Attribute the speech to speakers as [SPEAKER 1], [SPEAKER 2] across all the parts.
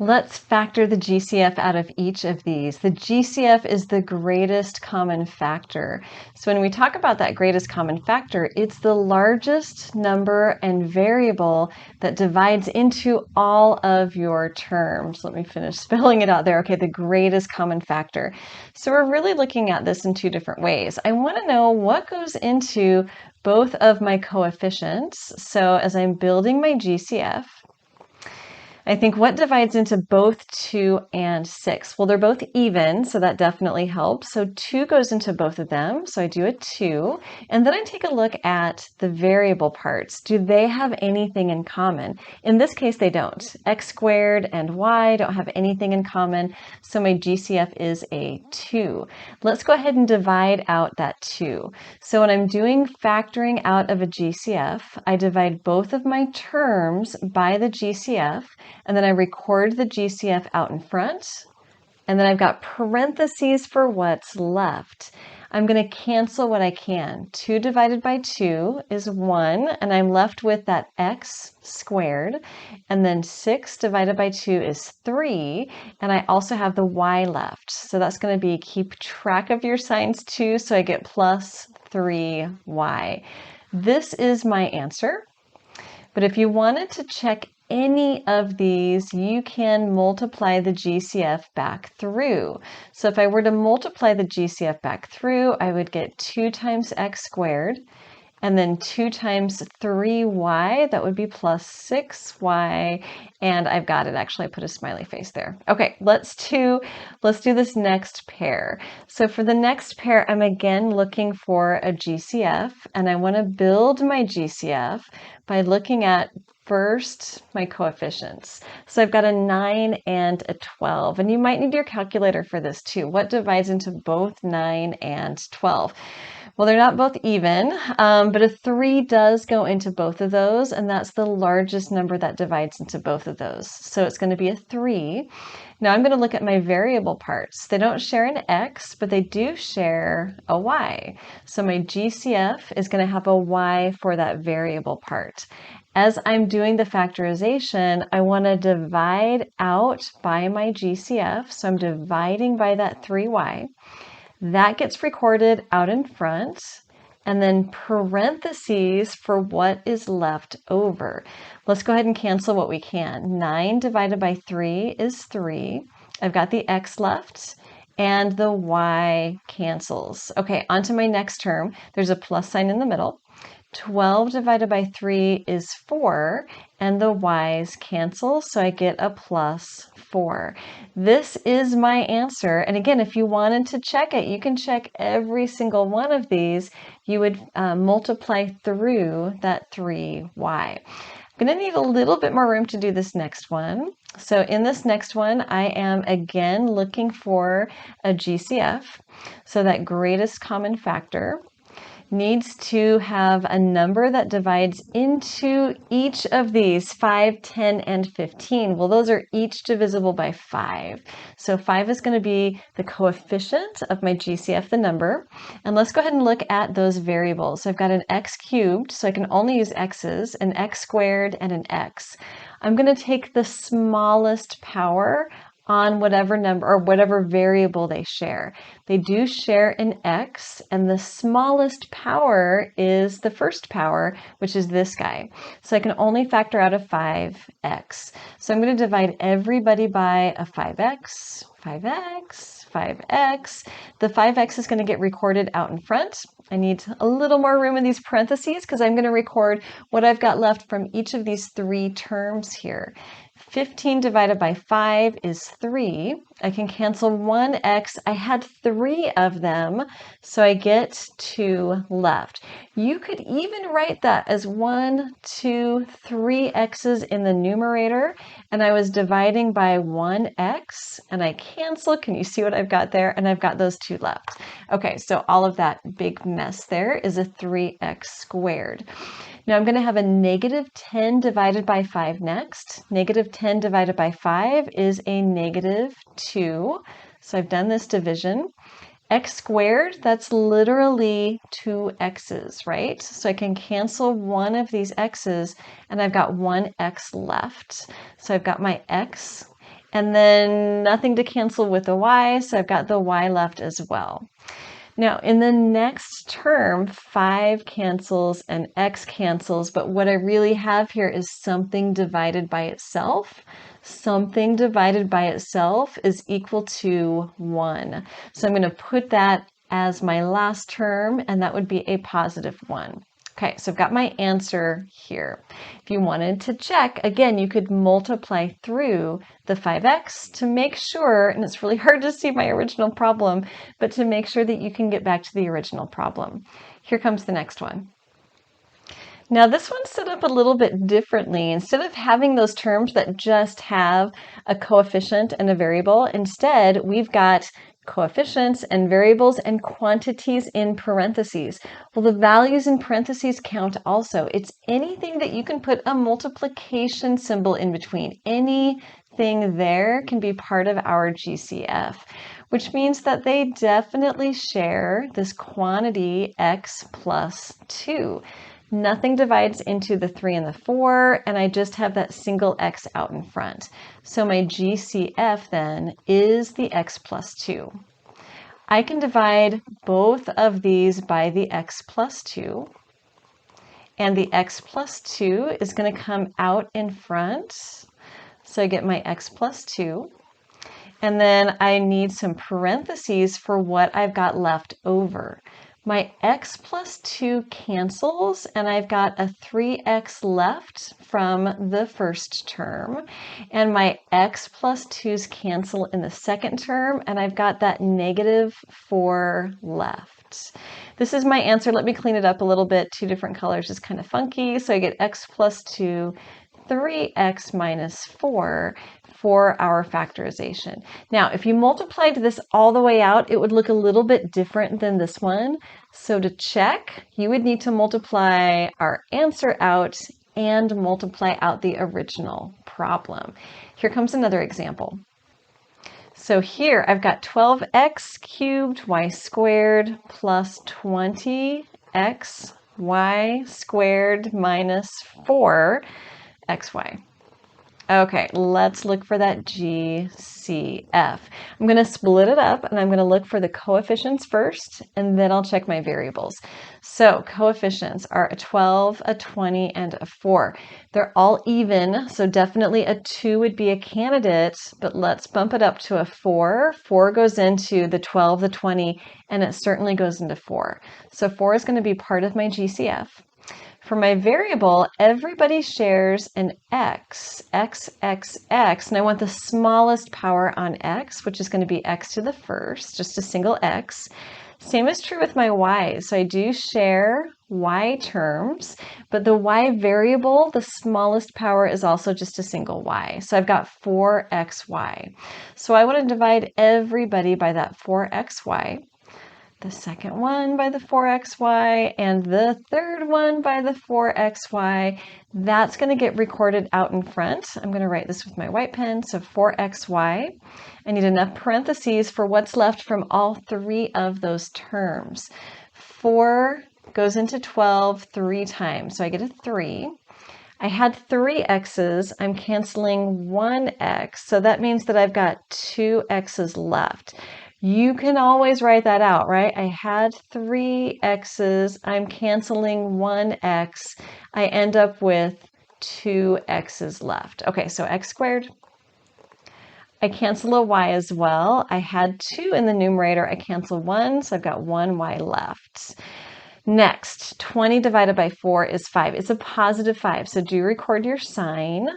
[SPEAKER 1] Let's factor the GCF out of each of these. The GCF is the greatest common factor. So when we talk about that greatest common factor, it's the largest number and variable that divides into all of your terms. Let me finish spelling it out there. Okay, the greatest common factor. So we're really looking at this in two different ways. I want to know what goes into both of my coefficients. So as I'm building my GCF, I think what divides into both 2 and 6? Well, they're both even, so that definitely helps. So 2 goes into both of them, so I do a 2. And then I take a look at the variable parts. Do they have anything in common? In this case, they don't. X squared and y don't have anything in common, so my GCF is a 2. Let's go ahead and divide out that 2. So when I'm doing factoring out of a GCF, I divide both of my terms by the GCF, and then I record the GCF out in front, and then I've got parentheses for what's left. I'm going to cancel what I can. 2 divided by 2 is 1, and I'm left with that x squared, and then 6 divided by 2 is 3, and I also have the y left. So that's going to be, keep track of your signs too, so I get plus 3y. This is my answer. But if you wanted to check any of these, you can multiply the GCF back through. So if I were to multiply the GCF back through, I would get 2 times x squared, and then 2 times 3y, that would be plus 6y, and I've got it. Actually, I put a smiley face there. Okay, let's do this next pair. So for the next pair, I'm again looking for a GCF, and I want to build my GCF by looking at first my coefficients. So I've got a 9 and a 12, and you might need your calculator for this too. What divides into both 9 and 12? Well, they're not both even, but a 3 does go into both of those, and that's the largest number that divides into both of those. So it's going to be a 3. Now I'm going to look at my variable parts. They don't share an x, but they do share a y. So my GCF is going to have a y for that variable part. As I'm doing the factorization, I want to divide out by my GCF. So I'm dividing by that 3y. That gets recorded out in front, and then parentheses for what is left over. Let's go ahead and cancel what we can. 9 divided by 3 is 3. I've got the x left, and the y cancels. Okay, on to my next term. There's a plus sign in the middle. 12 divided by 3 is 4, and the y's cancel, so I get a plus 4. This is my answer. And again, if you wanted to check it, you can check every single one of these. You would multiply through that 3y. I'm going to need a little bit more room to do this next one. So in this next one, I am again looking for a GCF. So that greatest common factor needs to have a number that divides into each of these, 5, 10, and 15. Well, those are each divisible by 5. So 5 is going to be the coefficient of my GCF, the number. And let's go ahead and look at those variables. So I've got an x cubed, so I can only use x's, an x squared, and an x. I'm going to take the smallest power on whatever number or whatever variable they share. They do share an x, and the smallest power is the first power, which is this guy. So I can only factor out a 5x. So I'm going to divide everybody by a 5x, 5x, 5x. The 5x is going to get recorded out in front. I need a little more room in these parentheses because I'm going to record what I've got left from each of these 3 terms here. 15 divided by 5 is 3. I can cancel 1x. I had 3 of them, so I get 2 left. You could even write that as 1, 2, 3 x's in the numerator, and I was dividing by 1x, and I cancel. Can you see what I've got there? And I've got those 2 left. Okay, so all of that big mess there is a 3x squared. Now I'm going to have a negative 10 divided by 5 next. Negative 10 divided by 5 is a negative 2. So I've done this division. X squared, that's literally 2 x's, right? So I can cancel one of these x's, and I've got 1 x left. So I've got my x. and then nothing to cancel with the y, so I've got the y left as well. Now, in the next term, 5 cancels and x cancels, but what I really have here is something divided by itself. Something divided by itself is equal to 1. So I'm going to put that as my last term, and that would be a positive 1. Okay, so I've got my answer here. If you wanted to check, again, you could multiply through the 5x to make sure, and it's really hard to see my original problem, but to make sure that you can get back to the original problem. Here comes the next one. Now this one's set up a little bit differently. Instead of having those terms that just have a coefficient and a variable, instead we've got coefficients and variables and quantities in parentheses. Well, the values in parentheses count also. It's anything that you can put a multiplication symbol in between. Anything there can be part of our GCF, which means that they definitely share this quantity x plus 2. Nothing divides into the 3 and the 4, and I just have that single x out in front. So my GCF then is the x plus 2. I can divide both of these by the x plus 2, and the x plus 2 is going to come out in front. So I get my x plus 2. And then I need some parentheses for what I've got left over. My x plus 2 cancels, and I've got a 3x left from the first term. And my x plus 2's cancel in the second term, and I've got that negative 4 left. This is my answer. Let me clean it up a little bit. 2 different colors is kind of funky. So I get x plus 2, 3x minus 4 for our factorization. Now, if you multiplied this all the way out, it would look a little bit different than this one. So to check, you would need to multiply our answer out and multiply out the original problem. Here comes another example. So here I've got 12x cubed y squared plus 20x y squared minus 4 xy. Okay, let's look for that GCF. I'm going to split it up and I'm going to look for the coefficients first, and then I'll check my variables. So coefficients are a 12, a 20, and a 4. They're all even, so definitely a 2 would be a candidate, but let's bump it up to a 4. 4 goes into the 12, the 20, and it certainly goes into 4. So 4 is going to be part of my GCF. For my variable, everybody shares an x, x, and I want the smallest power on x, which is going to be x to the first, just a single x. Same is true with my y, so I do share y terms, but the y variable, the smallest power is also just a single y. So I've got 4xy. So I want to divide everybody by that 4xy. The second one by the 4xy, and the third one by the 4xy. That's going to get recorded out in front. I'm going to write this with my white pen. So 4xy. I need enough parentheses for what's left from all 3 of those terms. 4 goes into 12 3 times, so I get a 3. I had 3 x's. I'm canceling 1 x, so that means that I've got 2 x's left. You can always write that out, right? I had 3 x's, I'm canceling 1 x, I end up with 2 x's left. Okay, so x squared. I cancel a y as well. I had 2 in the numerator, I cancel 1, so I've got 1 y left. Next, 20 divided by 4 is 5. It's a positive 5, so do record your sign.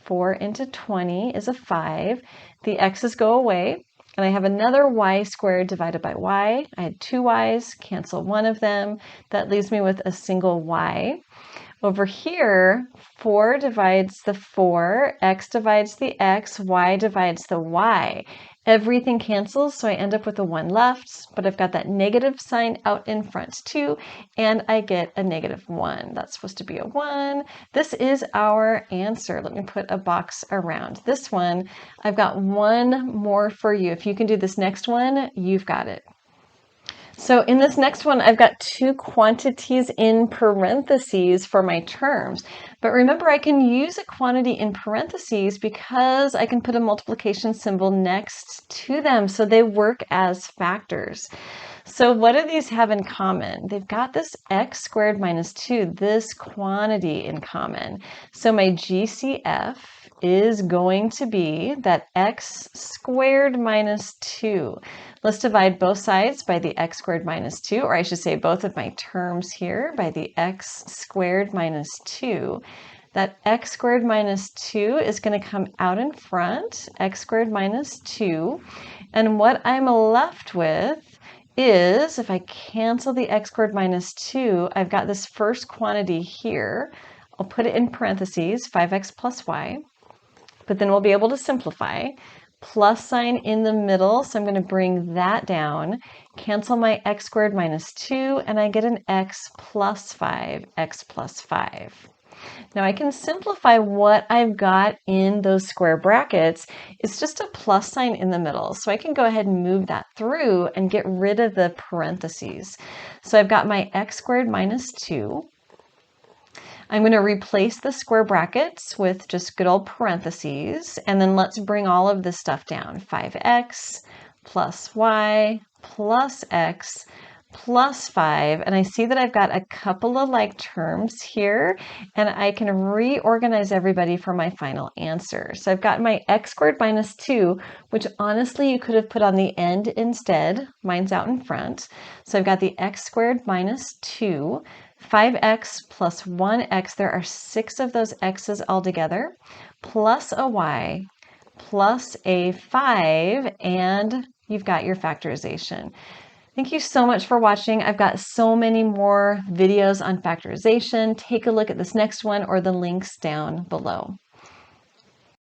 [SPEAKER 1] 4 into 20 is a 5. The x's go away. And I have another y squared divided by y. I had 2 y's, cancel 1 of them. That leaves me with a single y. Over here, 4 divides the 4, x divides the x, y divides the y. Everything cancels, so I end up with a 1 left, but I've got that negative sign out in front too, and I get a negative 1. That's supposed to be a 1. This is our answer. Let me put a box around this one. I've got one more for you. If you can do this next one, you've got it. So in this next one, I've got 2 quantities in parentheses for my terms. But remember, I can use a quantity in parentheses because I can put a multiplication symbol next to them, so they work as factors. So what do these have in common? They've got this x squared minus 2, this quantity in common. So my GCF is going to be that x squared minus 2. Let's divide both sides by the x squared minus 2, or I should say both of my terms here by the x squared minus 2. That x squared minus 2 is going to come out in front, x squared minus 2. And what I'm left with is, if I cancel the x squared minus 2, I've got this first quantity here. I'll put it in parentheses, 5x plus y. But then we'll be able to simplify. Plus sign in the middle, so I'm going to bring that down. Cancel my x squared minus 2, and I get an x plus 5, x plus 5. Now I can simplify what I've got in those square brackets. It's just a plus sign in the middle. So I can go ahead and move that through and get rid of the parentheses. So I've got my x squared minus 2. I'm going to replace the square brackets with just good old parentheses. And then let's bring all of this stuff down. 5x plus y plus x plus 5, and I see that I've got a couple of like terms here, and I can reorganize everybody for my final answer. So I've got my x squared minus 2, which honestly you could have put on the end instead. Mine's out in front. So I've got the x squared minus 2, 5x plus 1x, there are 6 of those x's altogether, plus a y, plus a 5, and you've got your factorization. Thank you so much for watching. I've got so many more videos on factorization. Take a look at this next one or the links down below.